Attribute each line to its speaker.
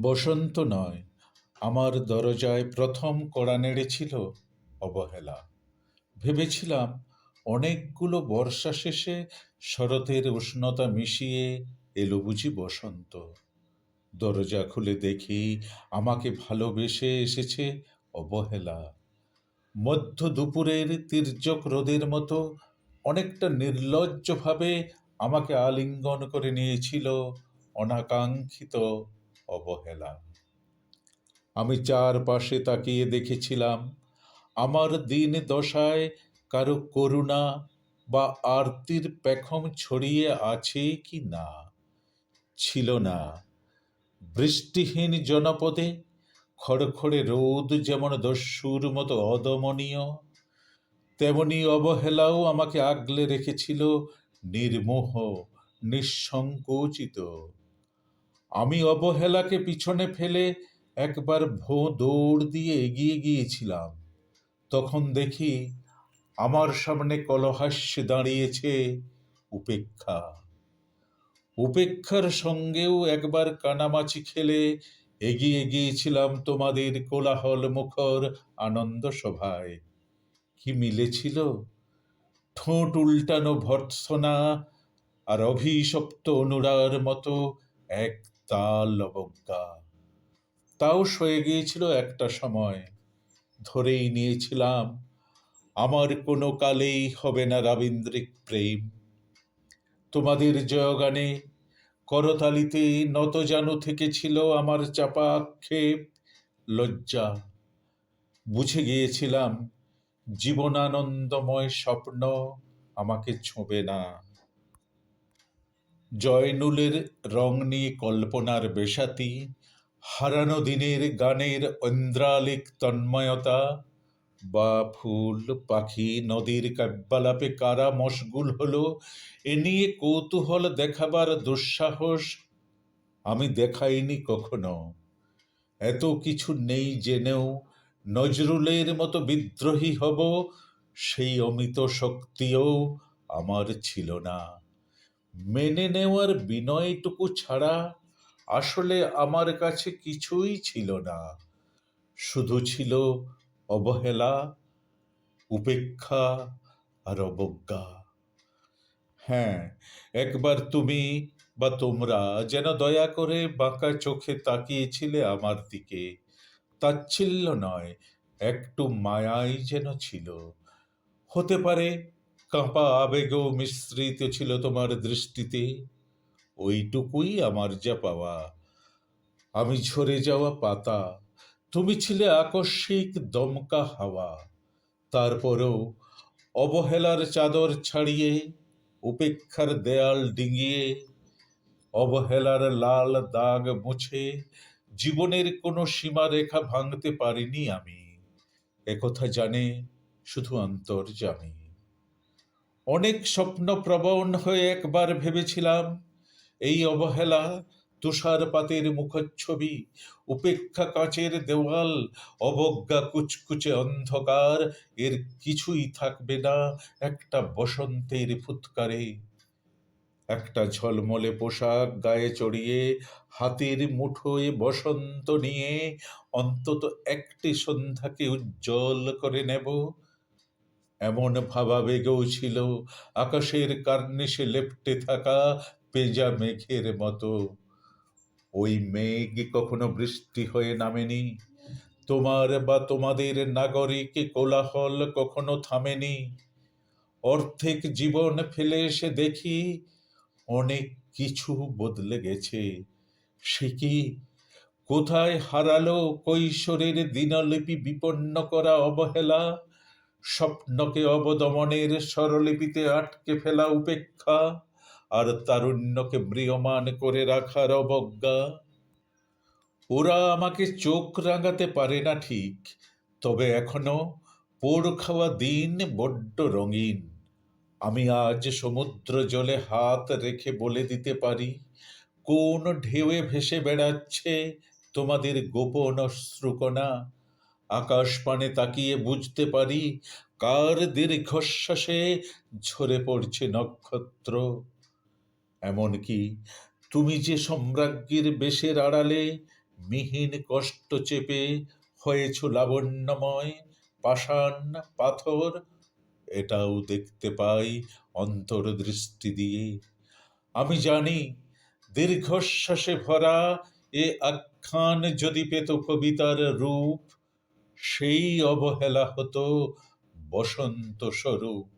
Speaker 1: বসন্ত নয়, আমার দরজায় প্রথম কড়া নেড়েছিল অবহেলা। ভেবেছিলাম অনেকগুলো বর্ষা শেষে শরতের উষ্ণতা মিশিয়ে এলো বুঝি বসন্ত। দরজা খুলে দেখি আমাকে ভালোবেসে এসেছে অবহেলা। মধ্য দুপুরের তির্যক রোদের মতো অনেকটা নির্লজ্জভাবে আমাকে আলিঙ্গন করে নিয়েছিল অনাকাঙ্ক্ষিত অবহেলা। আমি চারপাশে তাকিয়ে দেখেছিলাম আমার দিন দশায় কারো করুণা বা আরতির পেখম ছড়িয়ে আছে কি না। ছিল না। বৃষ্টিহীন জনপদে খড়খড়ে রোদ যেমন দস্যুর মতো অদমনীয়, তেমনি অবহেলাও আমাকে আগলে রেখেছিল নির্মোহ, নিঃসংকোচিত। আমি অবহেলাকে পিছনে ফেলে একবার দৌড় দিয়ে এগিয়ে গিয়েছিলাম। তখন দেখি আমার সামনে কলহাস্যে দাঁড়িয়েছে উপেক্ষা। উপেক্ষার সঙ্গেও একবার কানামাছি খেলে এগিয়ে গিয়েছিলাম তোমাদের কোলাহল মুখর আনন্দ সভায়। কি মিলেছিল! ঠোঁট উল্টানো ভর্ৎসনা আর অভিশপ্ত অনুরার মতো এক তাল অবজ্ঞা। তাও সয়ে গিয়েছিল একটা সময়। ধরেই নিয়েছিলাম আমার কোনো কালেই হবে না রাবীন্দ্রিক প্রেম। তোমাদের জয়গানে করতালিতে নতজানু থেকেছিল আমার চাপা আক্ষেপ, লজ্জা। বুঝে গিয়েছিলাম জীবনানন্দময় স্বপ্ন আমাকে ছোঁবে না। জয়নুলের রং নিয়ে কল্পনার বেশাতি, হারানো দিনের গানের ঐন্দ্রালিক তন্ময়তা, বা ফুল পাখি নদীর কাব্যালাপে কারা মশগুল হলো এ নিয়ে কৌতূহল দেখাবার দুঃসাহস আমি দেখাইনি কখনো। এত কিছু নেই জেনেও নজরুলের মতো বিদ্রোহী হব সেই অমিত শক্তিও আমার ছিল না। মেনে নেওয়ার বিনয়টুকু ছাড়া আসলে আমার কাছে কিছুই ছিল না। শুধু ছিল অবহেলা, উপেক্ষা আর অবজ্ঞা। হ্যাঁ, একবার তুমি বা তোমরা যেন দয়া করে বাঁকা চোখে তাকিয়েছিলে আমার দিকে। তাচ্ছিল্য নয়, একটু মায়াই যেন ছিল। হতে পারে কাঁপা আবেগও মিশ্রিত ছিল তোমার দৃষ্টিতে। ওইটুকুই আমার যা পাওয়া। আমি ঝরে যাওয়া পাতা, তুমি ছিলে আকস্মিক দমকা হাওয়া। তারপরেও অবহেলার চাদর ছাড়িয়ে, উপেক্ষার দেয়াল ডিঙিয়ে, অবহেলার লাল দাগ মুছে জীবনের কোনো সীমারেখা ভাঙতে পারিনি আমি। একথা জানে শুধু অন্তর্যামী। অনেক স্বপ্ন প্রবণ হয়ে একবার ভেবেছিলাম এই অবহেলা তুষারপাতের মুখচ্ছবি, উপেক্ষা কাঁচের দেওয়াল, অবজ্ঞা কুচকুচে অন্ধকার, এর কিছুই থাকবে না একটা বসন্তের ফুৎকারে। একটা ঝলমলে পোশাক গায়ে চড়িয়ে, হাতের মুঠোয় বসন্ত নিয়ে অন্তত একটি সন্ধ্যাকে উজ্জ্বল করে নেব, এমন ভাবাবেগও ছিল আকাশের কার্নিশে লেপ্টে থাকা পেঁজা মেঘের মতো। ওই মেঘ কখনো বৃষ্টি হয়ে নামেনি। তোমার বা তোমাদের নাগরিক কোলাহল কখনো থামেনি। অর্ধেক জীবন ফেলে এসে দেখি অনেক কিছু বদলে গেছে। সে কি কোথায় হারালো কৈশোরের দিনলিপি বিপন্ন করা অবহেলা, স্বপ্নকে অবদমনের স্বরলিপিতে আটকে ফেলা উপেক্ষা, আর তারুণ্যকে ম্রিয়মান করে রাখার অবজ্ঞা? ওরা আমাকে চোখ রাঙাতে পারে না ঠিক, তবে এখনো পোড় খাওয়া দিন বড্ড রঙিন। আমি আজ সমুদ্র জলে হাত রেখে বলে দিতে পারি কোন ঢেউয়ে ভেসে বেড়াচ্ছে তোমাদের গোপন অশ্রুকণা। আকাশ পানে তাকিয়ে বুঝতে পারি কার দীর্ঘশ্বাসে ঝরে পড়ছে নক্ষত্র। এমনকি তুমি যে সম্রাজ্ঞীর বেশের আড়ালে মিহিন কষ্ট চেপে হয়েছ লাবণ্যময়, পাষাণ পাথর, এটাও দেখতে পাই অন্তর্দৃষ্টি দিয়ে। আমি জানি দীর্ঘশ্বাসে ভরা এ আখ্যান যদি পেত কবিতার রূপ, সেই অবহেলা হতো বসন্ত স্বরূপ।